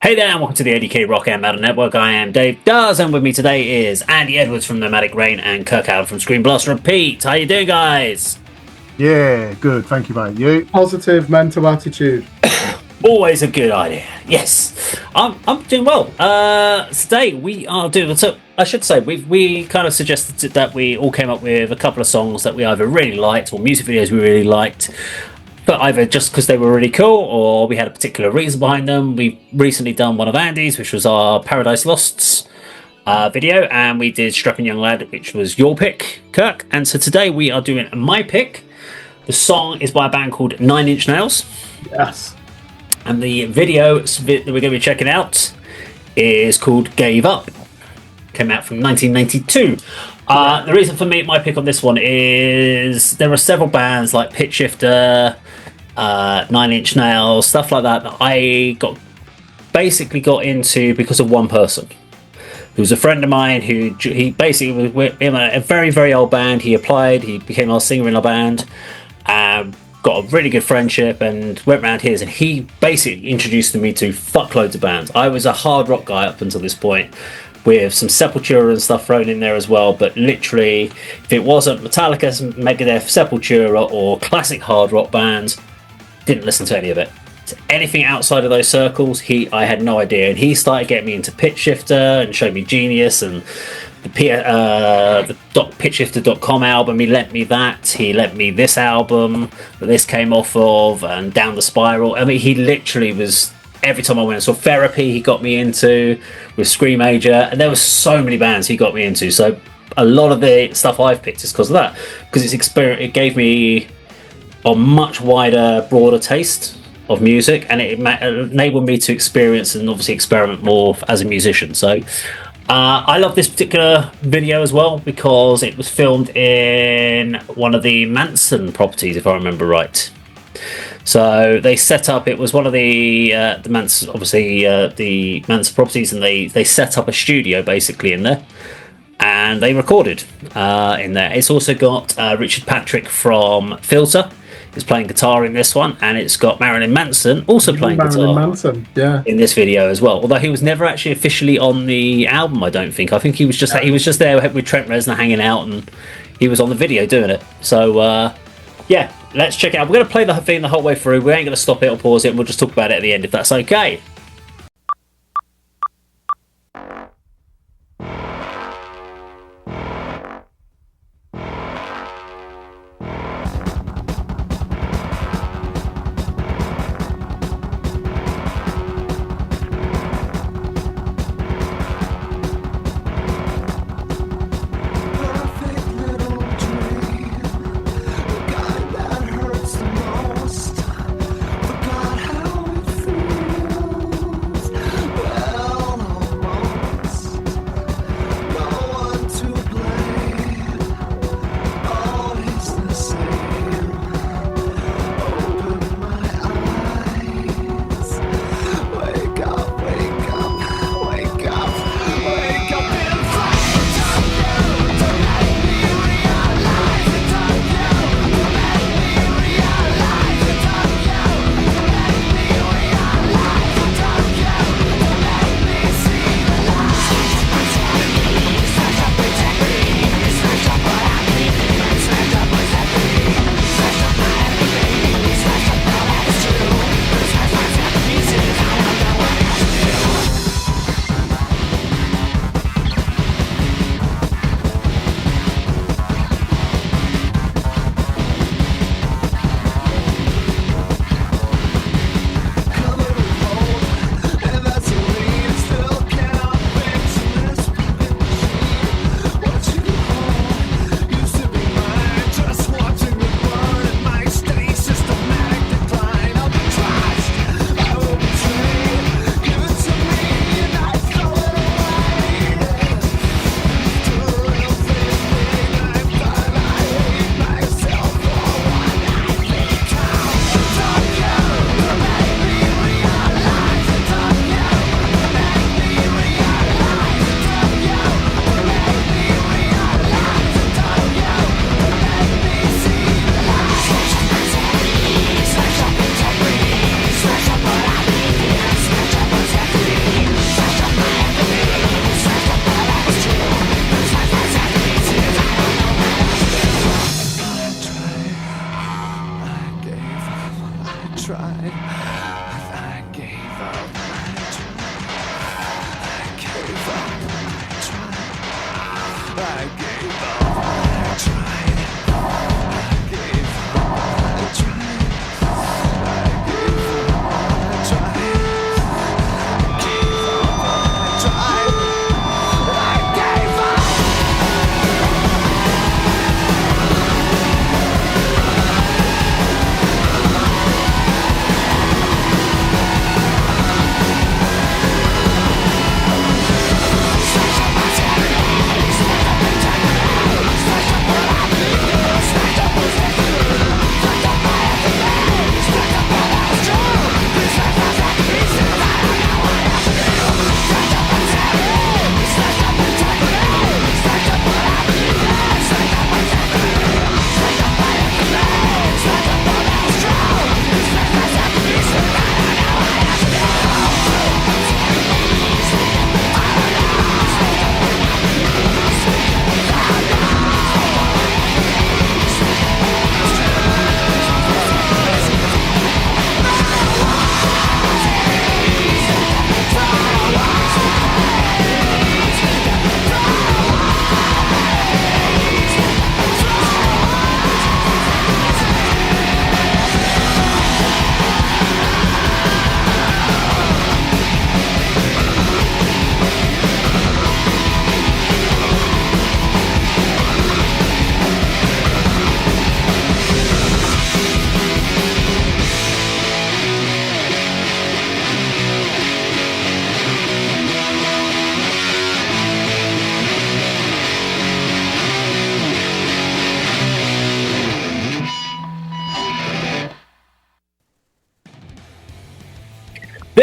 Hey there, and welcome to the ADK Rock and Metal Network. I am Dave Dars, and with me today is Andy Edwards from Nomadic Rain and Kirk Allen from Screen Blast Repeat. How you doing, guys? Yeah, good. Thank you, mate. You? Positive mental attitude. Always a good idea. Yes, I'm doing well. Today we are doing. So I should say we kind of suggested that we all came up with a couple of songs that we either really liked or music videos we really liked. But either just because they were really cool or we had a particular reason behind them. We've recently done one of Andy's, which was our Paradise Lost video, and we did Strapping Young Lad, which was your pick, Kirk. And so today we are doing my pick. The song is by a band called 9 Inch Nails. Yes. And the video that we're going to be checking out is called Gave Up. Came out from 1992. The reason for my pick on this one is there are several bands like Pitch Shifter, 9 Inch Nails, stuff like that I basically got into because of one person. Who was a friend of mine he basically was in a very, very old band. He applied, he became our singer in our band, got a really good friendship and went around his, and he basically introduced me to fuckloads of bands. I was a hard rock guy up until this point, with some Sepultura and stuff thrown in there as well, but literally if it wasn't Metallica, Megadeth, Sepultura or classic hard rock bands, didn't listen to any of it. So anything outside of those circles, I had no idea. And he started getting me into Pitch Shifter and showed me Genius and the pitchshifter.com album. He lent me that. He lent me this album that this came off of, and Down the Spiral. I mean, he literally was, every time I went and saw Therapy, he got me into with Screamager, and there were so many bands he got me into. So a lot of the stuff I've picked is because of that, because it gave me a much wider, broader taste of music, and it enabled me to experience and obviously experiment more as a musician. So I love this particular video as well because it was filmed in one of the Manson properties, if I remember right. So they set up, it was one of the Manson, obviously the Manson properties, and they set up a studio basically in there, and they recorded in there. It's also got Richard Patrick from Filter is playing guitar in this one, and it's got Marilyn Manson also playing guitar in this video as well. Although he was never actually officially on the album, I don't think. I think he was just there with Trent Reznor hanging out, and he was on the video doing it. So yeah, let's check it out. We're going to play the thing the whole way through. We ain't going to stop it or pause it, and we'll just talk about it at the end if that's okay.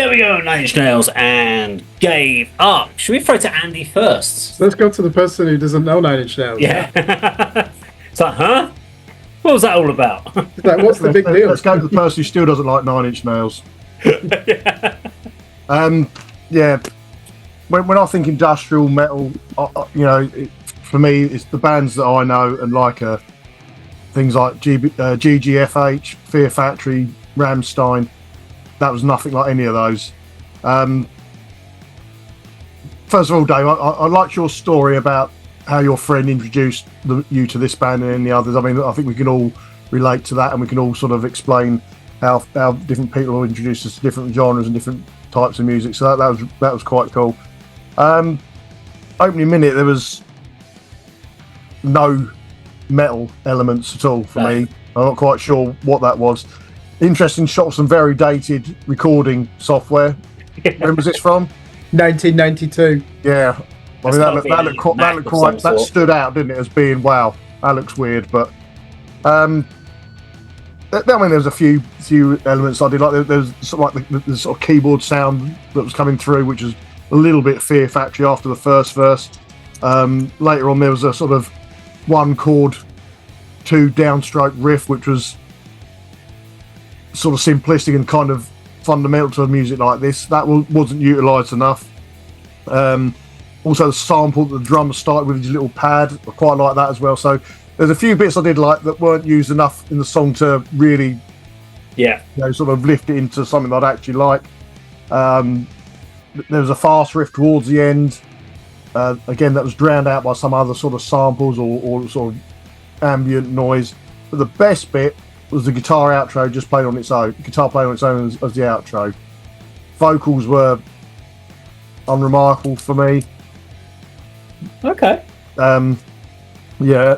There we go, Nine Inch Nails, and gave up. Should we throw to Andy first? Let's go to the person who doesn't know Nine Inch Nails. Yeah. It's like, huh? What was that all about? It's like, what's the big deal? Let's go to the person who still doesn't like Nine Inch Nails. Yeah. When I think industrial metal, for me, it's the bands that I know and like things like GGFH, Fear Factory, Rammstein. That was nothing like any of those. First of all, Dave, I liked your story about how your friend introduced you to this band and any others. I mean, I think we can all relate to that, and we can all sort of explain how different people are introduced us to different genres and different types of music. So that was quite cool. Opening minute, there was no metal elements at all for me. I'm not quite sure what that was. Interesting shot of some very dated recording software. When was this from? 1992. Yeah. I mean, that stood out, didn't it, as being, wow, that looks weird. But I mean, there was a few elements I did like. There was sort of like the sort of keyboard sound that was coming through, which was a little bit Fear Factory after the first verse. Later on, there was a sort of one chord, two downstroke riff, which was sort of simplistic and kind of fundamental to a music like this. That wasn't utilised enough. Also, the sample that the drummer started with his little pad, I quite like that as well. So there's a few bits I did like that weren't used enough in the song to really, sort of lift it into something I'd actually like. There was a fast riff towards the end. Again, that was drowned out by some other sort of samples or sort of ambient noise. But the best bit was the guitar outro just played on its own. Guitar played on its own as the outro. Vocals were unremarkable for me. Okay. Yeah,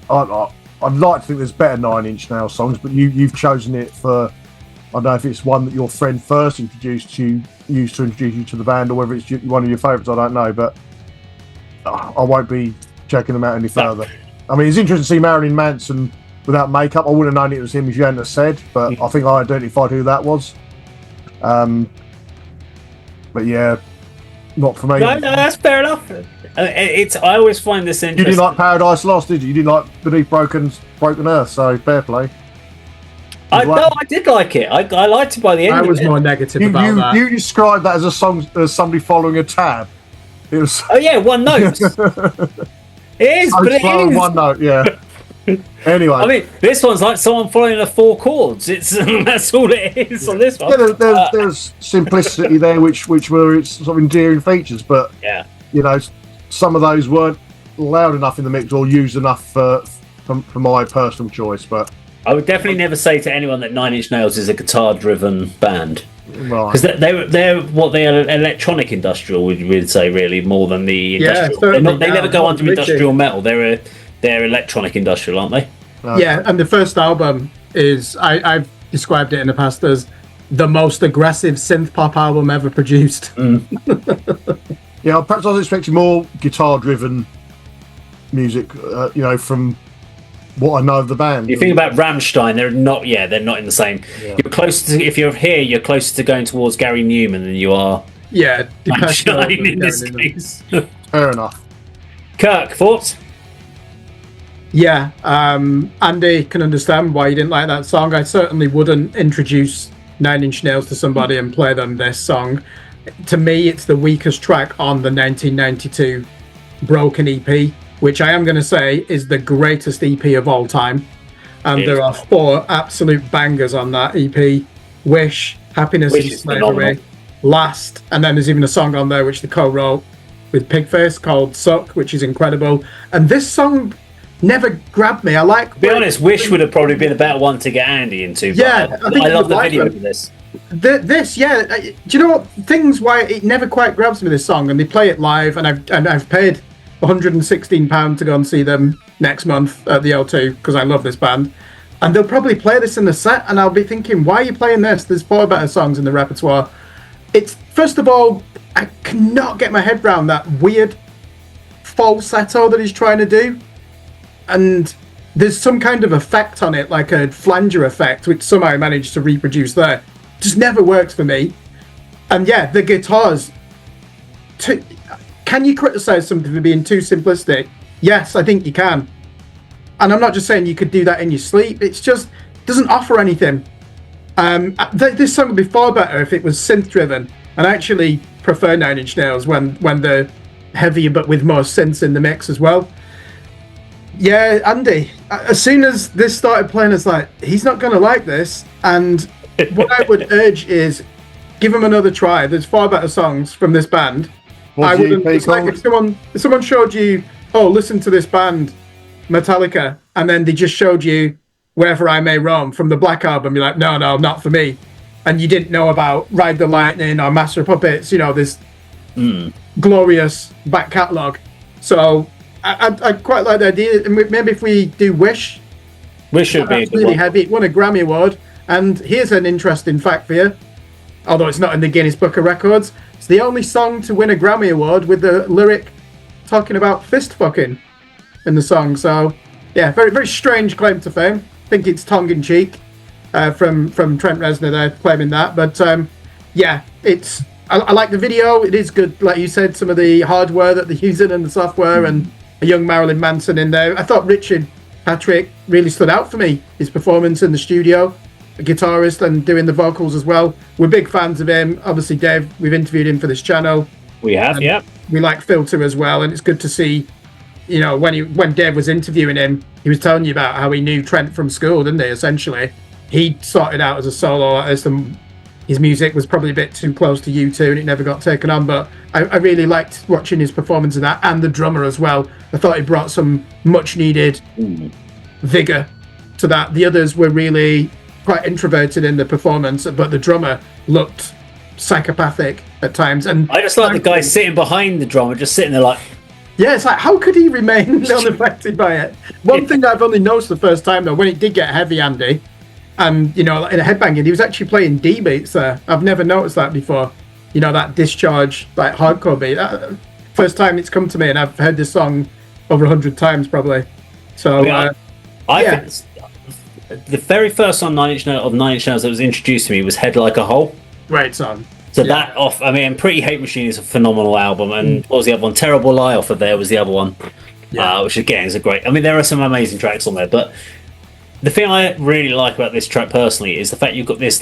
I'd like to think there's better Nine Inch Nails songs, but you've chosen it for, I don't know if it's one that your friend first used to introduce you to the band, or whether it's one of your favourites, I don't know, but I won't be checking them out any further. No. I mean, it's interesting to see Marilyn Manson without makeup. I wouldn't have known it was him if you hadn't have said, but I think I identified who that was. But yeah, not for me. No, that's fair enough. I always find this interesting. You didn't like Paradise Lost, did you? You didn't like Beneath Broken Earth, so fair play. I did like it. I liked it by the end. I was more negative about that. You described that as a song, as somebody following a tab. It was. Oh yeah, one note. It is, but it is one note. Yeah. Anyway, I mean, this one's like someone following the four chords. That's all it is on this one. Yeah, there's simplicity there, which were its sort of endearing features, but some of those weren't loud enough in the mix or used enough for my personal choice. But I would definitely never say to anyone that Nine Inch Nails is a guitar-driven band, because they're electronic industrial. We'd say really more than the industrial. They never go under industrial metal. They're electronic industrial, aren't they? Yeah, and the first album is I've described it in the past as the most aggressive synth pop album ever produced. Yeah, perhaps I was expecting more guitar-driven music, from what I know of the band. You think about Rammstein, they're not in the same. Yeah. You're closer to, if you're here, you're closer to going towards Gary Newman than you are. Yeah, Rammstein in this case. Fair enough. Kirk, thoughts? Yeah, Andy can understand why you didn't like that song. I certainly wouldn't introduce Nine Inch Nails to somebody and play them this song. To me, it's the weakest track on the 1992 Broken EP, which I am going to say is the greatest EP of all time. And there are 4 absolute bangers on that EP. Wish, Happiness and Slavery, Last, and then there's even a song on there which they co-wrote with Pigface called Suck, which is incredible. And this song never grabbed me. To be honest, Wish would have probably been a better one to get Andy into. Yeah, I love the video for this. Do you know what things why it never quite grabs me, this song? And they play it live, and I've paid £116 to go and see them next month at the O2 because I love this band, and they'll probably play this in the set, and I'll be thinking, why are you playing this? There's 4 better songs in the repertoire. It's, first of all, I cannot get my head around that weird falsetto that he's trying to do, and there's some kind of effect on it, like a flanger effect, which somehow I managed to reproduce there. Just never works for me. And yeah, the guitars. Can you criticize something for being too simplistic? Yes, I think you can. And I'm not just saying you could do that in your sleep. It's just doesn't offer anything. This song would be far better if it was synth driven. And I actually prefer Nine Inch Nails when they're heavier but with more synths in the mix as well. Yeah, Andy, as soon as this started playing, it's like, he's not going to like this. And what I would urge is give him another try. There's far better songs from this band. I wouldn't. It's like if someone showed you, oh, listen to this band, Metallica, and then they just showed you Wherever I May Roam from the Black Album, you're like, no, not for me. And you didn't know about Ride the Lightning or Master of Puppets, you know, this glorious back catalogue. So I quite like the idea. Maybe if we do Wish should be really heavy. It won a Grammy Award. And here's an interesting fact for you, although it's not in the Guinness Book of Records. It's the only song to win a Grammy Award with the lyric talking about fist fucking in the song. So, yeah, very, very strange claim to fame. I think it's tongue-in-cheek from Trent Reznor there claiming that. But, yeah, I like the video. It is good, like you said, some of the hardware that they're using and the software and a young Marilyn Manson in there. I thought Richard Patrick really stood out for me. His performance in the studio, a guitarist and doing the vocals as well. We're big fans of him. Obviously, Dave, we've interviewed him for this channel. We have, yeah. We like Filter as well, and it's good to see, you know, when Dave was interviewing him, he was telling you about how he knew Trent from school, didn't he, essentially? He started out as a solo artist, and his music was probably a bit too close to U2, and it never got taken on, but I really liked watching his performance in that, and the drummer as well. I thought he brought some much-needed vigour to that. The others were really quite introverted in the performance, but the drummer looked psychopathic at times. And I just like the guy sitting behind the drummer, just sitting there like, yeah, it's like, how could he remain unaffected by it? One thing I've only noticed the first time though, when it did get heavy, Andy, and you know, in a headbanging, he was actually playing D beats there. I've never noticed that before. You know, that discharge, like hardcore beat. First time it's come to me, and I've heard this song over 100 times probably. So I think the very first song Nine Inch Nails that was introduced to me was Head Like a Hole. Great song. So that off, I mean, Pretty Hate Machine is a phenomenal album, and what was the other one? Terrible Lie off of there was the other one, which again is a great. I mean, there are some amazing tracks on there, but the thing I really like about this track personally is the fact you've got this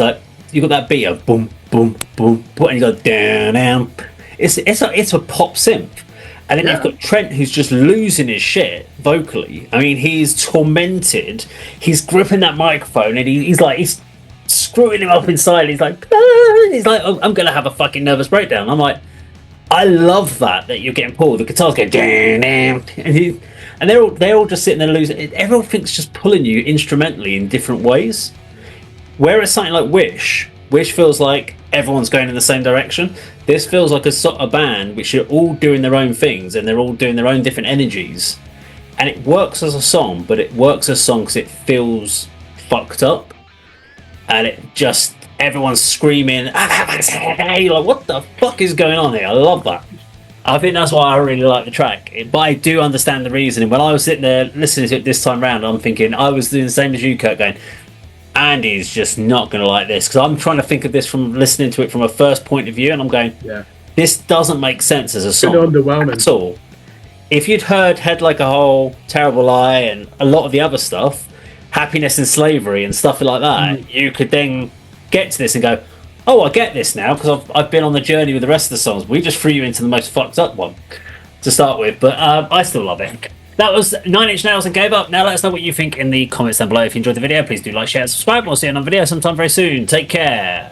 you've got that beat of boom, boom, boom, boom, and you go down, down. It's a pop synth. And then you've got Trent, who's just losing his shit vocally. I mean, he's tormented. He's gripping that microphone, and he's screwing him up inside. He's like, oh, I'm going to have a fucking nervous breakdown. I'm like, I love that you're getting pulled. The guitar's going, and they're all just sitting there losing. Everything's just pulling you instrumentally in different ways. Whereas something like Wish feels like everyone's going in the same direction. This feels like a sort of band which are all doing their own things, and they're all doing their own different energies. And it works as a song, but it works as a song because it feels fucked up. And it just, everyone's screaming, hey, like, what the fuck is going on here? I love that. I think that's why I really like the track. But I do understand the reasoning. When I was sitting there listening to it this time round, I'm thinking, I was doing the same as you, Kirk, going, Andy's just not going to like this, because I'm trying to think of this from listening to it from a first point of view, and I'm going, this doesn't make sense as a song at all. If you'd heard Head Like a Hole, Terrible Lie, and a lot of the other stuff, Happiness and Slavery and stuff like that, you could then get to this and go, oh, I get this now, because I've been on the journey with the rest of the songs. We just threw you into the most fucked up one to start with, but I still love it. That was Nine Inch Nails and Gave Up. Now let us know what you think in the comments down below. If you enjoyed the video, please do like, share, and subscribe. We'll see you on another video sometime very soon. Take care.